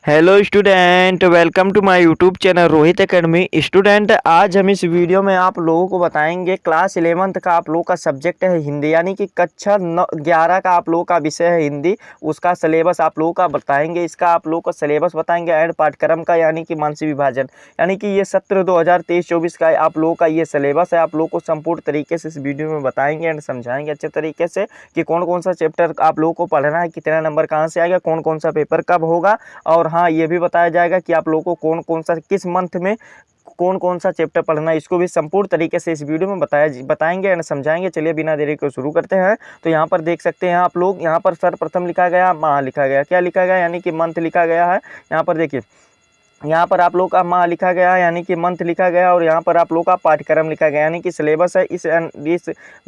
Hello student, welcome to my YouTube channel Rohit academy. Student, आज हम इस वीडियो में आप लोगों को बताएंगे क्लास 11th का आप लोगों का सब्जेक्ट है हिंदी, यानी कि कक्षा 11 का आप लोगों का विषय है हिंदी। उसका सिलेबस आप लोगों का बताएंगे, इसका आप लोगों का सिलेबस बताएंगे एंड पाठ्यक्रम का, यानी कि मानसी विभाजन, यानी कि ये सत्र 2023-24 का आप लोगों का ये सिलेबस है। आप लोगों को संपूर्ण तरीके से इस वीडियो में बताएंगे एंड समझाएंगे अच्छे तरीके से कि कौन कौन सा चैप्टर आप लोगों को पढ़ना है, कितना नंबर कहाँ से आएगा, कौन कौन सा पेपर कब होगा। और हाँ, ये भी बताया जाएगा कि आप लोगों को कौन कौन सा किस मंथ में कौन कौन सा चैप्टर पढ़ना है, इसको भी संपूर्ण तरीके से इस वीडियो में बताएंगे एंड समझाएंगे। चलिए बिना देरी को शुरू करते हैं। तो यहाँ पर देख सकते हैं आप लोग, यहाँ पर सर्वप्रथम लिखा गया माह लिखा गया, क्या लिखा गया, यानी कि मंथ लिखा गया है। यहाँ पर देखिए, यहाँ पर आप लोग का माह लिखा गया है, यानी कि मंथ लिखा गया, और यहाँ पर आप लोग का पाठ्यक्रम लिखा गया, यानी कि सिलेबस है इस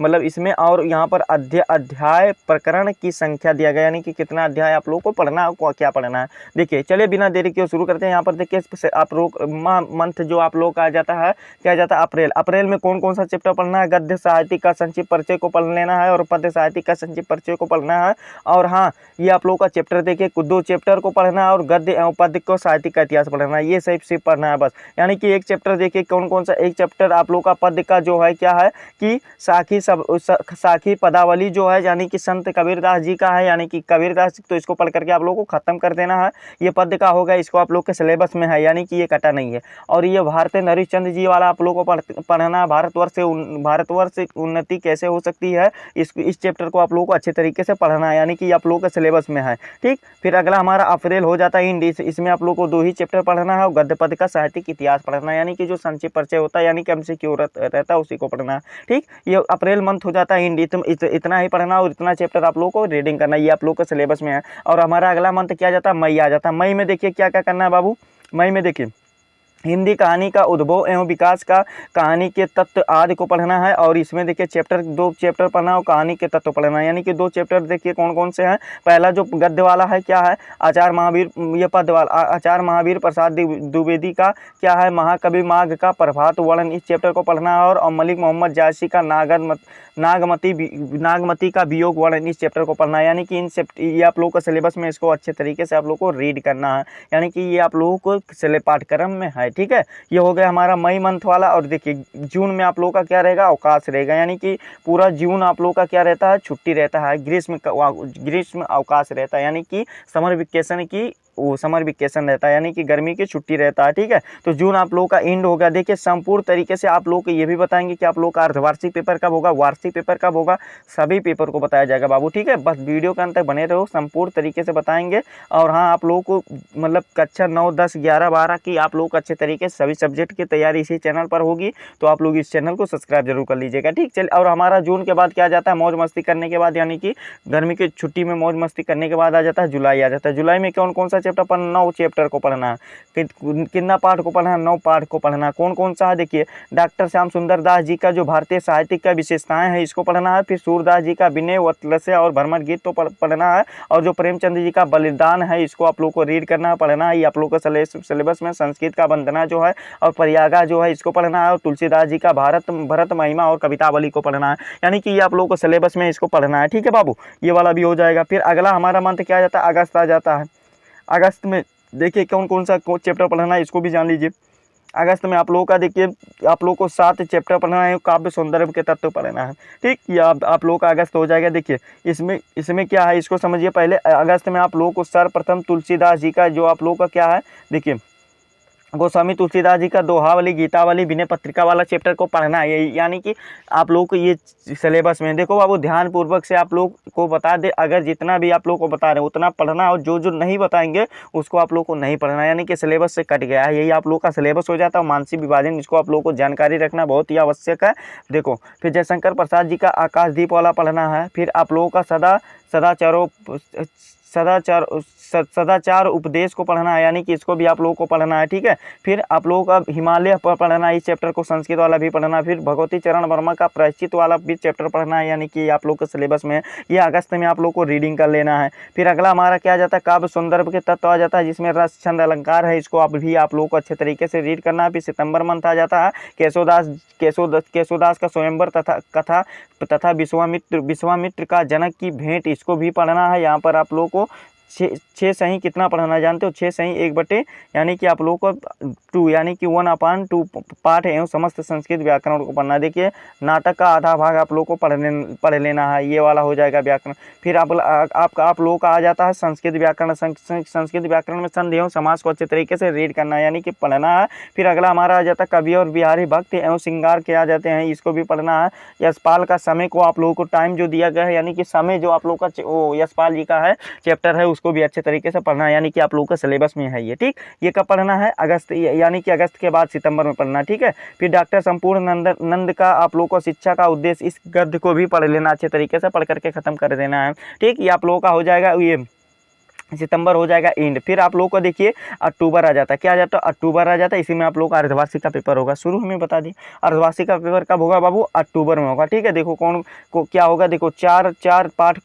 मतलब इसमें। और यहाँ पर अध्याय प्रकरण की संख्या दिया गया, यानी कि कितना अध्याय आप लोग को पढ़ना है, क्या पढ़ना है। देखिए, चलिए बिना देरी के शुरू करते हैं। यहाँ पर देखिए, आप लोग माह मंथ जो आप लोग का आ जाता है, क्या जाता है अप्रैल। अप्रैल में कौन कौन सा चैप्टर पढ़ना है, गद्य साहित्य का संक्षिप्त परिचय को पढ़ लेना है और पद्य साहित्य का संक्षिप्त परिचय को पढ़ना है। और हाँ, ये आप लोग का चैप्टर देखिए, 2 चैप्टर को पढ़ना है और गद्य एवं पद्य को साहित्य का इतिहास पढ़ना है, ये सिर्फ पढ़ना है बस। यानी कि एक चैप्टर देखिए कौन कौन सा, एक चैप्टर आप लोग का पद्य का जो है क्या है कि साखी पदावली जो है, यानी कि संत कबीरदास जी का है, यानी कि कबीरदास, तो इसको पढ़ करके आप लोगों को खत्म कर देना है। ये पद्य का होगा, इसको आप लोग के सिलेबस में है, यानी कि ये कटा नहीं है। और ये भारतीय नरेशचंद्र जी वाला आप लोगों को पढ़ना है, भारतवर्ष से उन्नति कैसे हो सकती है, इस चैप्टर को आप लोगों को अच्छे तरीके से पढ़ना है, यानी कि आप लोगों के सिलेबस में है। ठीक, फिर अगला हमारा अप्रैल हो जाता है हिंदी। इसमें आप लोग को 2 ही चैप्टर पढ़ना है और गद्य पद्य का साहित्यिक इतिहास पढ़ना है, यानी कि जो संक्षिप्त परिचय होता है, यानी कि एमसीक्यू रहता है, उसी को पढ़ना है। ठीक, ये अप्रैल मंथ हो जाता है हिंदी। इतना ही पढ़ना और इतना चैप्टर आप लोगों को रीडिंग करना, ये आप लोग के सिलेबस में है। और हमारा अगला मंथ क्या जाता है, मई आ जाता है। मई में देखिए क्या क्या करना है बाबू। मई में देखिए, हिंदी कहानी का उद्भव एवं विकास का, कहानी के तत्व आदि को पढ़ना है। और इसमें देखिए 2 चैप्टर पढ़ना है और कहानी के तत्व पढ़ना है, यानी कि 2 चैप्टर देखिए कौन कौन से हैं। पहला जो गद्य वाला है क्या है, आचार्य महावीर, ये पद्य वाला आचार्य महावीर प्रसाद द्विवेदी का क्या है, महाकवि माघ का प्रभात वर्णन, इस चैप्टर को पढ़ना है। और मलिक मोहम्मद जायसी का नागमती का वियोग वर्णन, इस चैप्टर को पढ़ना है, यानी कि ये आप लोगों का सिलेबस में, इसको अच्छे तरीके से आप लोग को रीड करना है, यानी कि ये आप लोगों को पाठ्यक्रम में है। ठीक है, ये हो गया हमारा मई मंथ वाला। और देखिए, जून में आप लोगों का क्या रहेगा, अवकाश रहेगा, यानी कि पूरा जून आप लोगों का क्या रहता है, छुट्टी रहता है, ग्रीष्म अवकाश रहता है, यानी कि समर वेकेशन रहता है, यानी कि गर्मी की छुट्टी रहता है। ठीक है, तो जून आप लोगों का एंड हो गया। देखिए, संपूर्ण तरीके से आप लोगों को ये भी बताएंगे कि आप लोगों का अर्धवार्षिक पेपर कब होगा, वार्षिक पेपर कब होगा, सभी पेपर को बताया जाएगा बाबू। ठीक है, बस वीडियो के अंत तक बने रहो, संपूर्ण तरीके से बताएंगे। और हाँ, आप लोगों को मतलब कक्षा 9, 10, 11, 12 की आप लोग अच्छे तरीके से सभी सब्जेक्ट की तैयारी इसी चैनल पर होगी, तो आप लोग इस चैनल को सब्सक्राइब जरूर कर लीजिएगा। ठीक, चलिए। और हमारा जून के बाद क्या जाता है, मौज मस्ती करने के बाद, यानी कि गर्मी की छुट्टी में मौज मस्ती करने के बाद आ जाता है जुलाई आ जाता है। जुलाई में कौन कौन सा चैप्टर पढ़ना, 9 चैप्टर को पढ़ना है। कितना पाठ को पढ़ना है, 9 पाठ को पढ़ना है। कौन कौन सा है, देखिए, डॉक्टर श्याम सुंदर दास जी का जो भारतीय साहित्य का विशेषताएं हैं, इसको पढ़ना है। फिर सूरदास जी का विनय वत्सल्य और भ्रमर गीत तो पढ़ना है। और जो प्रेमचंद जी का बलिदान है, इसको आप लोग को रीड करना है, पढ़ना है, ये आप लोग का सिलेबस में। संस्कृत का वंदना जो है और प्रयागा जो है, इसको पढ़ना है। और तुलसीदास जी का भरत महिमा और कवितावली को पढ़ना है, यानी कि ये आप लोग को सिलेबस में इसको पढ़ना है। ठीक है बाबू, ये वाला भी हो जाएगा। फिर अगला हमारा मंथ क्या आ जाता है, अगस्त आ जाता है। अगस्त में देखिए कौन कौन सा चैप्टर पढ़ना है, इसको भी जान लीजिए। अगस्त में आप लोगों का देखिए, आप लोगों को 7 चैप्टर पढ़ना है, काव्य सौंदर्य के तत्व पढ़ना है। ठीक, ये आप लोगों का अगस्त हो जाएगा। देखिए, इसमें क्या है, इसको समझिए। पहले अगस्त में आप लोगों को सर्वप्रथम तुलसीदास जी का जो आप लोगों का क्या है, देखिए, गोस्वामी तुलसीदास जी का दोहावली, गीतावली, विनय पत्रिका वाला चैप्टर को पढ़ना है, यानी कि आप लोग को ये सिलेबस में। देखो बाबू, ध्यान पूर्वक से आप लोग को बता दे, अगर जितना भी आप लोग को बता रहे हैं उतना पढ़ना, और जो जो नहीं बताएंगे उसको आप लोग को नहीं पढ़ना, यानी कि सिलेबस से कट गया है, यही आप लोग का सिलेबस हो जाता है। मानसिक विभाजन, इसको आप लोग को जानकारी रखना बहुत ही आवश्यक है। देखो, फिर जयशंकर प्रसाद जी का आकाशदीप वाला पढ़ना है। फिर आप लोगों का सदाचार उपदेश को पढ़ना है, यानी कि इसको भी आप लोगों को पढ़ना है। ठीक है, फिर आप लोगों का हिमालय पढ़ना है, इस चैप्टर को संस्कृत वाला भी पढ़ना है। फिर भगवती चरण वर्मा का प्रायश्चित वाला भी चैप्टर पढ़ना है, यानी कि आप लोग के सिलेबस में, ये अगस्त में आप लोग को रीडिंग कर लेना है। फिर अगला हमारा क्या आ जाता है, काव्य सौंदर्य के तत्व आ जाता है, जिसमें रस छंद अलंकार है, इसको आप लोगों को अच्छे तरीके से रीड करना है। फिर सितंबर मंथ आ जाता है, केशोदास का स्वयंवर तथा विश्वामित्र का जनक की भेंट, इसको भी पढ़ना है। यहाँ पर आप लोगों को छः सही कितना पढ़ना जानते हो? 6 सही 1/, यानी कि आप लोगों को 2 यानी कि 1/2 पाठ एवं समस्त संस्कृत व्याकरण को पढ़ना। देखिए नाटक का आधा भाग आप लोगों को पढ़ लेना है, ये वाला हो जाएगा व्याकरण। फिर आप लोगों का आ जाता है संस्कृत व्याकरण। संस्कृत व्याकरण में संधि एवं समास को अच्छे तरीके से रीड करना है, यानी कि पढ़ना है। फिर अगला हमारा आ जाता है कवि और बिहारी भक्त एवं श्रृंगार के आ जाते हैं, इसको भी पढ़ना है। यशपाल का समय को आप लोगों को टाइम जो दिया गया है, यानी कि समय जो आप लोग का वो यशपाल जी का है चैप्टर है, उसको भी अच्छे तरीके से पढ़ना है, यानी कि आप लोगों का सिलेबस में है ये। ठीक, ये कब पढ़ना है? अगस्त, यानी कि अगस्त के बाद सितंबर में पढ़ना। ठीक है। फिर डॉक्टर संपूर्ण नंद का आप लोगों को शिक्षा का उद्देश्य, इस गद्य को भी पढ़ लेना अच्छे तरीके से, पढ़ करके खत्म कर देना है। ठीक, ये आप लोगों का हो जाएगा, ये सितंबर हो जाएगा एंड। फिर आप लोगों को देखिए अक्टूबर आ जाता है। क्या आ जाता है? अक्टूबर आ जाता है। इसी में आप लोगों का अर्धवार्षिक का पेपर होगा। शुरू में बता दी अर्धवार्षिक का पेपर कब होगा बाबू? अक्टूबर में होगा। ठीक है। देखो कौन को क्या होगा, देखो चार पाठ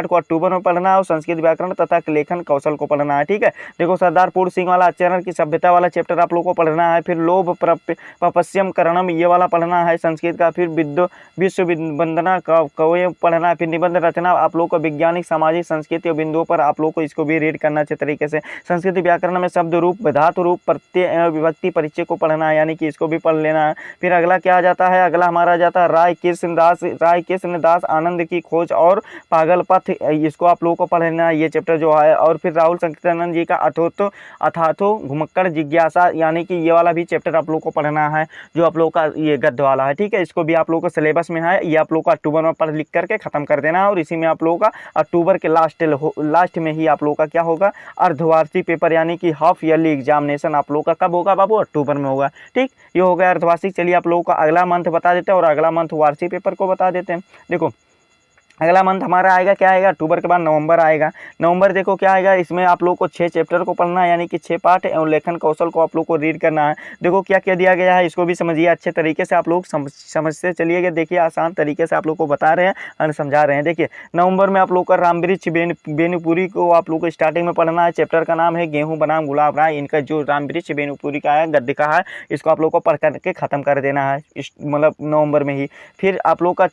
को अक्टूबर में पढ़ना है और संस्कृत व्याकरण तथा लेखन कौशल को पढ़ना है। ठीक है। देखो सरदार पूर्ण सिंह वाला आचरण की सभ्यता वाला चैप्टर आप लोगों को पढ़ना है। फिर लोभ पपस्यम करणम ये वाला पढ़ना है संस्कृत का। फिर विश्व वंदना कवय पढ़ना है। फिर निबंध रचना आप लोग को वैज्ञानिक सामाजिक संस्कृति बिंदुओं पर आप लोग को इसको भी रीड करना अच्छे तरीके से। संस्कृत व्याकरण में शब्द रूप धातु रूप प्रत्यय एवं विभक्ति परिचय को पढ़ना है, यानी कि इसको भी पढ़ लेना है। फिर अगला क्या आ जाता है? अगला हमारा आ जाता है राय कृष्ण दास आनंद की खोज और पागल पथ, इसको आप लोगों को पढ़ना है, ये चैप्टर जो है। और फिर राहुल संकीर्तनानंद जी का अथाथो घुमक्कड़ जिज्ञासा, यानी कि ये वाला भी चैप्टर आप लोगों को पढ़ना है, जो आप लोगों का ये गद्य वाला है। ठीक है। इसको भी आप लोगों को सिलेबस में है, ये आप लोगों को अक्टूबर में पढ़ लिख करके खत्म कर देना है। और इसी में आप लोगों का अक्टूबर के लास्ट में ही आप लोगों का क्या होगा? अर्धवार्षिक पेपर, यानी कि हाफ ईयरली एग्जामिनेशन आप लोगों का कब होगा बाबू? अक्टूबर में होगा। ठीक, ये हो गया अर्धवार्षिक। चलिए आप लोगों का अगला मंथ बता देते हैं और अगला मंथ वार्षिक पेपर को बता देते हैं। देखो अगला मंथ हमारा आएगा, क्या आएगा? अक्टूबर के बाद नवंबर आएगा। नवंबर देखो क्या आएगा, इसमें आप लोगों को 6 चैप्टर को पढ़ना है, यानी कि 6 पाठ एवं लेखन कौशल को आप लोग को रीड करना है। देखो क्या क्या दिया गया है, इसको भी समझिए अच्छे तरीके से। आप लोग समझते चलिएगा। देखिए आसान तरीके से आप लोग को बता रहे हैं और समझा रहे हैं। देखिए नवंबर में आप लोग का रामवृक्ष बेनुपुरी को आप लोग को स्टार्टिंग में पढ़ना है। चैप्टर का नाम है गेहूँ बनाम गुलाब राय। इनका जो रामवृक्ष बेनुपुरी का है गद्य का है, इसको आप लोग को पढ़ करके खत्म कर देना है, मतलब नवंबर में ही। फिर आप लोग का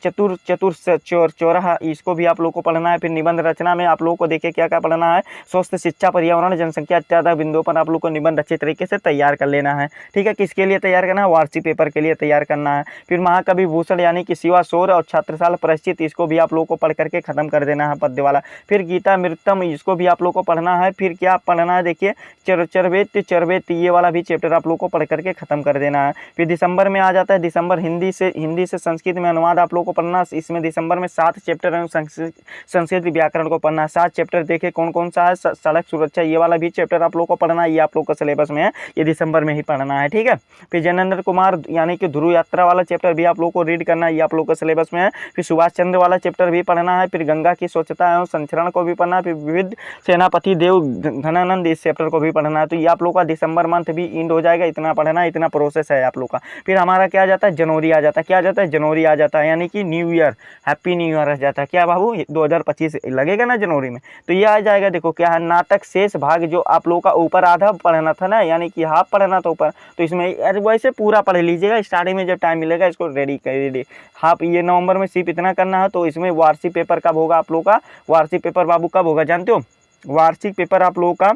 चौराहा, इसको भी आप लोग को पढ़ना है। फिर निबंध रचना में आप लोगों को देखिए क्या क्या पढ़ना है। स्वस्थ शिक्षा पर्यावरण जनसंख्या इत्यादि बिंदुओं पर आप लोग को निबंध अच्छे तरीके से तैयार कर लेना है। ठीक है। किसके लिए तैयार करना है? वार्षिक पेपर के लिए तैयार करना है। फिर महाकवि भूषण, यानी कि शिवा शोर और छात्रसाल परिचित, इसको भी आप लोग को पढ़ करके खत्म कर देना है, पद्य वाला। फिर गीता मृतम, इसको भी आप लोग को पढ़ना है। फिर क्या पढ़ना है? देखिए चरवेत ये वाला भी चैप्टर आप लोग को पढ़ करके खत्म कर देना है। फिर दिसंबर में आ जाता है, दिसंबर हिंदी से संस्कृत में अनुवाद आप लोग को पढ़ना। इसमें दिसंबर में 7 चैप्टर संस्कृत व्याकरण को पढ़ना। 7 चैप्टर देखे कौन कौन सा है? सड़क सुरक्षा, ये वाला भी चैप्टर आप लोग को पढ़ना है, ये आप लोग का सिलेबस में है, ये दिसंबर में ही पढ़ना है। ठीक है। फिर जयेंद्र कुमार, यानी कि ध्रुव यात्रा वाला चैप्टर भी आप लोग को रीड करना है, ये आप लोग का सिलेबस में है। फिर सुभाष चंद्र वाला चैप्टर भी पढ़ना है। फिर गंगा की स्वच्छता एवं संरक्षण को भी पढ़ना है। फिर विविध सेनापति देव घनानंद, इस चैप्टर को भी पढ़ना है। तो ये आप लोग का दिसंबर मंथ भी एंड हो जाएगा। इतना पढ़ना है, इतना प्रोसेस है आप लोग का। फिर हमारा क्या आ जाता है? जनवरी आ जाता है। क्या आ जाता है? जनवरी आ जाता है, यानी कि new year, happy new year आ जाता है। क्या बाबू? 2025 लगेगा ना जनवरी में, तो ये आ जाएगा। देखो क्या है, नाटक शेष भाग जो आप लोगों का ऊपर आधा पढ़ना था ना, यानी कि हाफ पढ़ना था ऊपर, तो इसमें वैसे पूरा पढ़ लीजिएगा। स्टार्टिंग में जब टाइम मिलेगा इसको रेडी हाफ, ये नवंबर में सिर्फ इतना करना है। तो इसमें वार्षिक पेपर कब होगा आप लोगों का? वार्षिक पेपर बाबू कब होगा जानते हो? वार्षिक पेपर आप लोगों का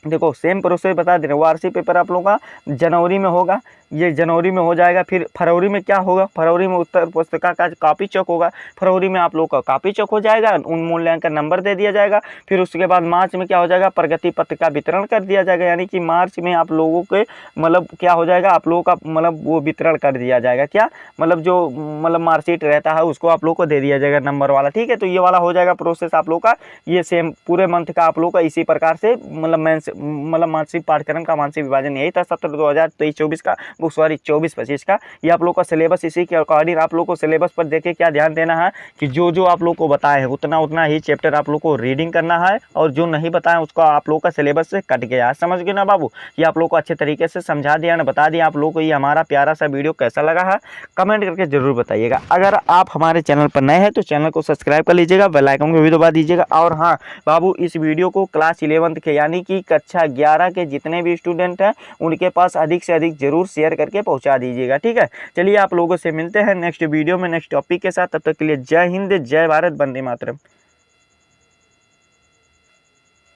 देखो सेम प्रोसेस बता दे रहे हैं। वार्षिक पेपर आप लोगों का जनवरी में होगा, ये जनवरी में हो जाएगा। फिर फरवरी में क्या होगा? फरवरी में उत्तर पुस्तिका का कॉपी चेक होगा। फरवरी में आप लोग का कॉपी चेक हो जाएगा, उन मूल्यांकन नंबर दे दिया जाएगा। फिर उसके बाद मार्च में क्या हो जाएगा? प्रगति पत्र का वितरण कर दिया जाएगा, यानी कि मार्च में आप लोगों के मतलब क्या हो जाएगा? आप लोगों का मतलब वो वितरण कर दिया जाएगा। क्या मतलब जो मतलब मार्कशीट रहता है उसको आप लोग को दे दिया जाएगा नंबर वाला। ठीक है। तो ये वाला हो जाएगा प्रोसेस आप लोग का। ये सेम पूरे मंथ का आप लोग का इसी प्रकार से मतलब मानसिक पाठ्यक्रम का मानसिक विभाजन यही था सत्र 2023-24 का, सॉरी 24-25 का। ये आप लोग का सिलेबस इसी के अकॉर्डिंग आप लोग को सिलेबस पर देखे क्या ध्यान देना है कि जो आप लोग को बताए है उतना ही चैप्टर आप लोग को रीडिंग करना है, और जो नहीं बताया उसको आप लोग का सिलेबस से कट गया है। समझ गए ना बाबू? ये आप लोग को अच्छे तरीके से समझा दिया ना, बता दिया आप लोग को। ये हमारा प्यारा सा वीडियो कैसा लगा है कमेंट करके जरूर बताइएगा। अगर आप हमारे चैनल पर नए हैं तो चैनल को सब्सक्राइब कर लीजिएगा, बेल आइकन को भी दबा दीजिएगा। और हाँ बाबू, इस वीडियो को क्लास 11 के यानी कि कक्षा 11 के जितने भी स्टूडेंट हैं उनके पास अधिक से अधिक जरूर शेयर करके पहुंचा दीजिएगा। ठीक है। चलिए आप लोगों से मिलते हैं नेक्स्ट वीडियो में नेक्स्ट टॉपिक के साथ। तब तक के लिए जय हिंद, जय भारत, वंदे मातरम।